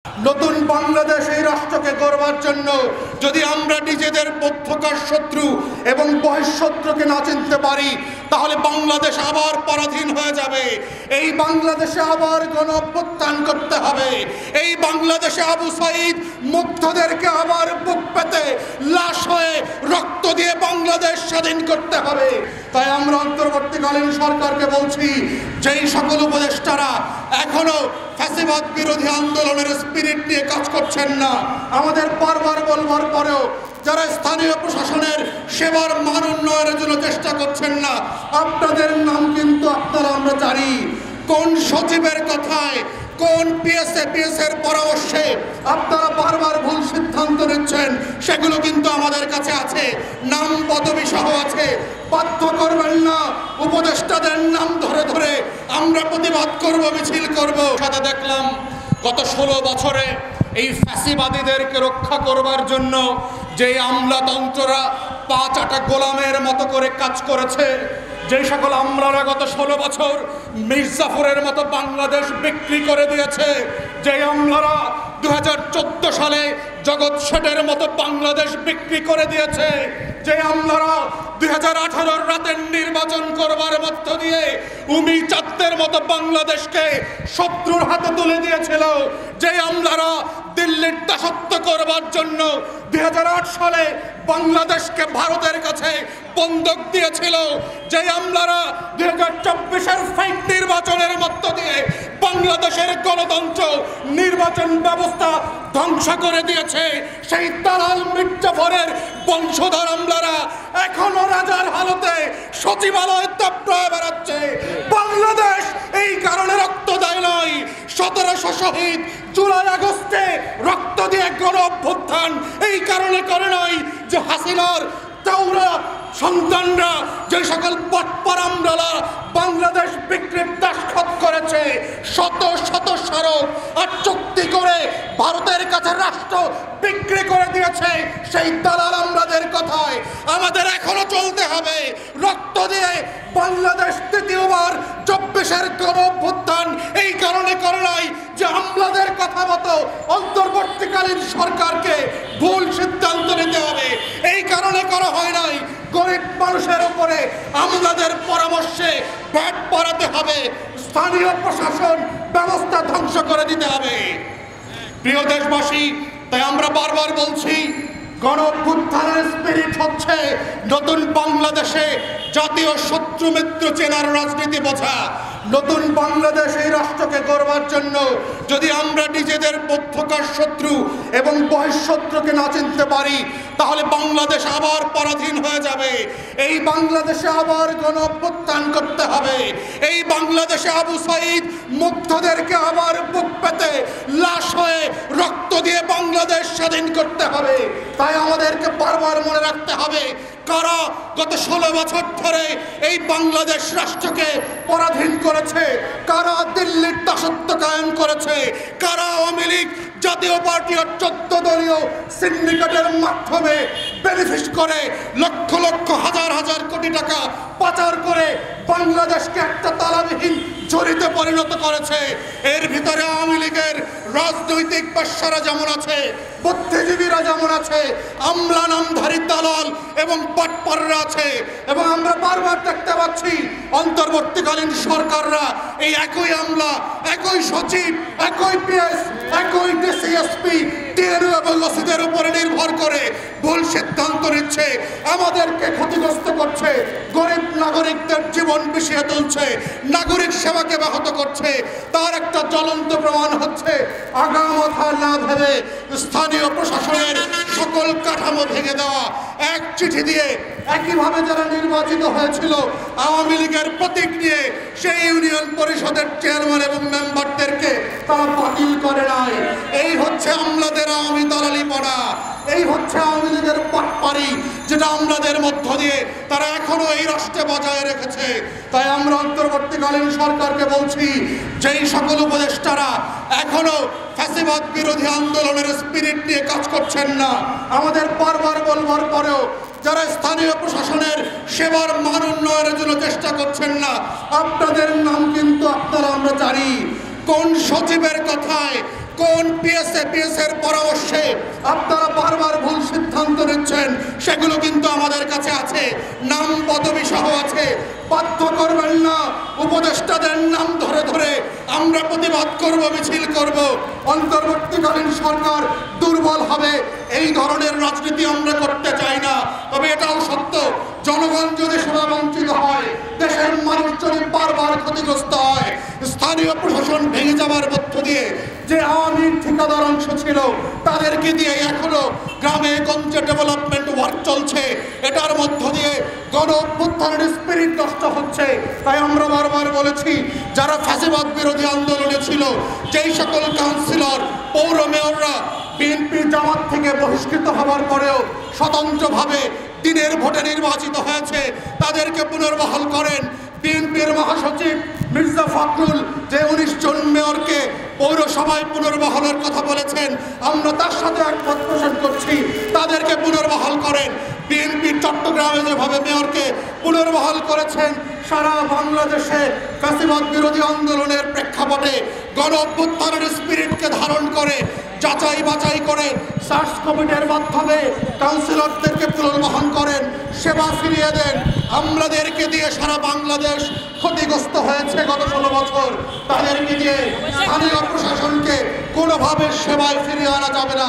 নতুন বাংলাদেশ এই রাষ্ট্রকে গড়বার জন্য যদি আমরা নিজেদের মধ্যকার শত্রু এবং বহিঃশত্রুকে না চিনতে পারি, তাহলে বাংলাদেশ আবার পরাধীন হয়ে যাবে। এই বাংলাদেশে আবার গণঅভ্যুত্থান করতে হবে। এই বাংলাদেশে আবু সাঈদ মুগ্ধদেরকে আবার বুক পেতে লাশ হয়ে রক্ত দিয়ে বাংলাদেশ স্বাধীন করতে হবে। তাই আমরা অন্তর্বর্তীকালীন সরকারকে বলছি, যেই সকল উপদেষ্টারা এখনো ফ্যাসিবাদ বিরোধী আন্দোলনের স্পিরিট নিয়ে কাজ করছেন না, আমাদের বারবার বলবার পরেও যারা স্থানীয় প্রশাসনের সেবার মান উন্নয়নের জন্য চেষ্টা করছেন না, আপনাদের নাম কিন্তু আমরা জানি। কোন সচিবের কথায়, কোন পিএসএর পরামর্শে আপনারা বারবার ভুল সিদ্ধান্ত নিচ্ছেন, সেগুলো কিন্তু আমাদের কাছে আছে, নাম পদবি সহ আছে। বাধ্য করবেন না, উপদেষ্টাদের নাম ধরে ধরে আমরা প্রতিবাদ করব, মিছিল করব। সাথে দেখলাম গত 16 বছরে এই ফ্যাসিবাদীদেরকে রক্ষা করবার জন্য যে আমলাতন্ত্ররা পা চাটা গোলামের মতো করে কাজ করেছে, যে সকল আমলারা গত 16 বছর মির্জাফরের মতো বাংলাদেশ বিক্রি করে দিয়েছে, যে আমলারা 2014 সালে জগৎ শেঠের মতো বাংলাদেশ বিক্রি করে দিয়েছে, যে আমলারা 2018 রাতের নির্বাচন করবার মধ্য দিয়ে উমি চাঁদের মতো বাংলাদেশকে শত্রুর হাতে তুলে দিয়েছিল, যে আমলারা দিল্লির দাসত্ব করবার জন্য 2008 সালে বাংলাদেশকে ভারতের কাছে বন্ধক দিয়েছিল, যে আমলারা 2024-এর ফেক নির্বাচনের মধ্য দিয়ে বাংলাদেশের গণতন্ত্র নির্বাচন ব্যবস্থা ধ্বংস করে দিয়েছে, সেই দালাল মির্জাফরের বংশধর আমলারা এখনো রাজার হালতে সচিবালয় দাপড়ায় বেড়াচ্ছে। বাংলাদেশ এই কারণে রক্ত দেয় নয়, 1700 শহীদ জুলাই আগস্টে রক্ত দিয়ে গণ অভ্যুত্থান এই কারণে করে নয় যে হাসিনার তাওরা সন্তানরা, যে সকল পটপর আমলারা বাংলাদেশ বিক্রির দাসখত করেছে, শত শত স্মারক আর চুক্তি করে ভারতের কাছে রাষ্ট্র বিক্রি করে দিয়েছে, সেই দালাল আমলাদের কথায় আমাদের এখনো চলতে হবে। রক্ত দিয়ে বাংলাদেশ তৃতীয়বার 24-এর গণ অভ্যুত্থান এই কারণে করে নাই যে আমলাদের কথা মতো অন্তর্বর্তীকালীন সরকারকে ভুল সিদ্ধান্ত নিতে হবে, এই কারণে করা হয় নাই। গরিব মানুষের উপরে আমলাদের পরামর্শে ব্যাট পড়াতে হবে, স্থানীয় প্রশাসন ব্যবস্থা ধ্বংস করে দিতে হবে। প্রিয় দেশবাসী, তাই আমরা বারবার বলছি, গণ অভ্যুত্থানের স্পিরিট হচ্ছে নতুন বাংলাদেশে জাতীয় শত্রু মিত্র চেনার রাজনীতি বোঝা। নতুন বাংলাদেশ এই রাষ্ট্রকে গড়বার জন্য যদি আমরা নিজেদের মধ্যকার শত্রু এবং বহিঃশত্রুকে না চিনতে পারি, তাহলে বাংলাদেশ আবার পরাধীন হয়ে যাবে। এই বাংলাদেশে আবার গণ অভ্যুত্থান করতে হবে। এই বাংলাদেশে আবু সাঈদ মুগ্ধদেরকে আবার বুক পেতে লাশ হয়ে রক্ত দিয়ে বাংলাদেশ স্বাধীন করতে হবে। তাই আমাদেরকে বারবার মনে রাখতে হবে, কারা গত 16 বছর ধরে এই বাংলাদেশ রাষ্ট্রকে পরাধীন করেছে, কারা দিল্লির দাসত্ব কায়েম করেছে, কারা আওয়ামী লীগ জাতীয় পার্টি ও 14 দলীয় সিন্ডিকেটের মাধ্যমে বেনিফিট করে লক্ষ লক্ষ হাজার হাজার কোটি টাকা পাচার করে বাংলাদেশকে একটা তালাবিহীন ঝুড়িতে পরিণত করেছে। এর ভিতরে আওয়ামী লীগের রাজনৈতিক পেশারা যেমন আছে, বুদ্ধিজীবীরা যেমন আছে, আমলা নামধারী দালাল এবং পাটপাররা আছে। এবং আমরা বারবার দেখতে পাচ্ছি অন্তর্বর্তীকালীন সরকাররা এই একই আমলা, একই সচিব, একই পিএস, একই ডিসিএসপি, টিএনইউ এবং ওসিদের উপরে নির্ভর করে ভুল সিদ্ধান্ত নিচ্ছে, আমাদেরকে ক্ষতিগ্রস্ত করছে, গরিব নাগরিকদের জীবন বিষিয়ে তুলছে, নাগরিক সেবাকে ব্যাহত করছে। তার একটা জ্বলন্ত প্রমাণ হচ্ছে আগামাথা না ভেবে স্থানীয় প্রশাসনের সকল কাঠামো ভেঙে দেওয়া। এক চিঠি দিয়ে একইভাবে যারা নির্বাচিত হয়েছিল আওয়ামী লীগের প্রতীক নিয়ে সেই ইউনিয়ন পরিষদের চেয়ারম্যান এবং মেম্বারদেরকে তারা বাতিল করে নাই। এই হচ্ছে আমলাদের আওয়ামী দালালিপনা, এই হচ্ছে আওয়ামী লীগের পাটপাড়ি, যেটা আমলাদের মধ্য দিয়ে তারা এখনো এই রাষ্ট্রে বজায় রেখেছে। তাই আমরা অন্তর্বর্তীকালীন সরকারকে বলছি, যেই সকল উপদেষ্টারা এখনো ফ্যাসিবাদ বিরোধী আন্দোলনের স্পিরিট নিয়ে কাজ করছেন না, আমাদের বারবার বলবার পরেও যারা স্থানীয় প্রশাসনের সেবার মান উন্নয়নের জন্য চেষ্টা করছেন না, আপনাদের নাম কিন্তু আমরা জানি। কোন সচিবের কথায়, কোন পিএসএর পরামর্শে আপনারা বারবার ভুল সিদ্ধান্ত নিচ্ছেন সেগুলো কিন্তু আমাদের কাছে আছে, নাম পদবি সহ আছে। বাধ্য করবেন না, উপদেষ্টাদের নাম ধরে ধরে আমরা প্রতিবাদ করব, মিছিল করব। অন্তর্বর্তীকালীন সরকার দুর্বল হবে, এই ধরনের রাজনীতি আমরা করতে চাই না। তবে এটাও সত্য, জনগণ যদি সেবা বঞ্চিত হয়, দেশের মানুষ যদি বারবার ক্ষতিগ্রস্ত হয়, স্থানীয় প্রশাসন ভেঙে যাওয়ার মধ্য দিয়ে যে আওয়ামী ঠিকাদার অংশ ছিল তাদেরকে দিয়ে এখনো গ্রামে গঞ্জে ডেভেলপমেন্ট ওয়ার্ক চলছে, এটার মধ্য দিয়ে গণ অভ্যুত্থানের স্পিরিট নষ্ট হচ্ছে। তাই আমরা বারবার বলেছি, যারা ফ্যাসিবাদ বিরোধী আন্দোলনে ছিল, যেই সকল কাউন্সিলর পৌর মেয়ররা বিএনপি জামাত থেকে বহিষ্কৃত হওয়ার পরেও স্বতন্ত্রভাবে দিনের ভোটে নির্বাচিত হয়েছে, তাদেরকে পুনর্বহাল করেন। বিএনপির মহাসচিব মির্জা ফখরুল যে 19 জন মেয়রকে পৌরসভায় পুনর্বহালের কথা বলেছেন, আমরা তার সাথে একমত পোষণ করছি, তাদেরকে পুনর্বহাল করেন। বিএনপি চট্টগ্রামে যেভাবে মেয়রকে পুনর্বহাল করেছেন, সারা বাংলাদেশে ফ্যাসিবাদ বিরোধী আন্দোলনের প্রেক্ষাপটে গণ অভ্যুত্থানের স্পিরিটকে ধারণ করে যাচাই বাছাই করে সার্চ কমিটির মাধ্যমে কাউন্সিলরদেরকে পুনর্বহাল করেন, সেবা ফিরিয়ে দেন। আমাদেরকে দিয়ে সারা বাংলাদেশ ক্ষতিগ্রস্ত হয়েছে গত 16 বছর, তাদেরকে দিয়ে স্থানীয় প্রশাসনকে কোনোভাবে সেবায় ফিরিয়ে আনা যাবে না।